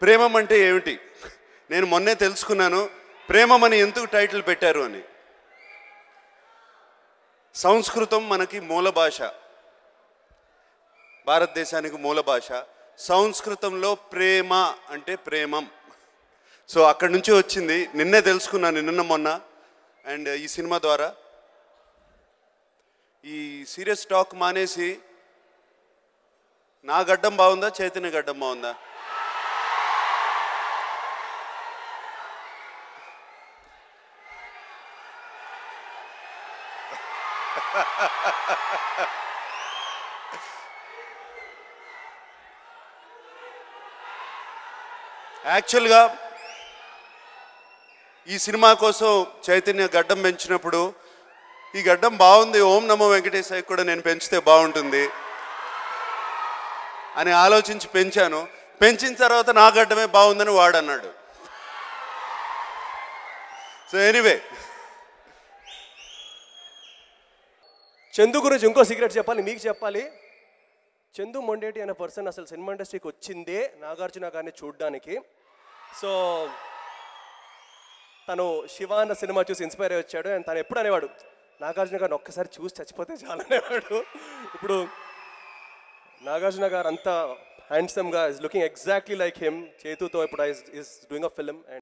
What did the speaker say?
ప్రేమం అంటే ఏమిటి? నేను మొన్నే తెలుసుకున్నాను. ప్రేమం అని ఎందుకు టైటిల్ పెట్టారు అని. సంస్కృతం మనకి మూల భాష, భారతదేశానికి మూల భాష. సంస్కృతంలో ప్రేమ అంటే ప్రేమం. సో అక్కడి నుంచి వచ్చింది. నిన్నే తెలుసుకున్నాను, నిన్న మొన్న. అండ్ ఈ సినిమా ద్వారా ఈ సీరియస్ టాక్ మానేసి నా గడ్డం బాగుందా, చైతన్య గడ్డం బాగుందా? యాక్చువల్గా ఈ సినిమా కోసం చైతన్య గడ్డం పెంచినప్పుడు ఈ గడ్డం బాగుంది, ఓం నమో వెంకటేశాయ కూడా నేను పెంచితే బాగుంటుంది అని ఆలోచించి పెంచాను. పెంచిన తర్వాత నా గడ్డమే బాగుందని వాడన్నాడు. సో ఎనీవే, చందు గురించి ఇంకో సీక్రెట్ చెప్పాలి, మీకు చెప్పాలి. చందు మొండేటి అనే పర్సన్ అసలు సినిమా ఇండస్ట్రీకి వచ్చిందే నాగార్జున గారిని చూడడానికి. సో తను శివ అన్న సినిమా చూసి ఇన్స్పైర్ అయ్యి వచ్చాడు. అండ్ తను ఎప్పుడు అనేవాడు, నాగార్జున గారిని ఒక్కసారి చూసి చచ్చిపోతే చాలా అనేవాడు. ఇప్పుడు నాగార్జున గారు అంతా హ్యాండ్సమ్గా is looking exactly like him. చేతుతో ఇప్పుడు ఈస్ డూయింగ్ అ ఫిల్మ్.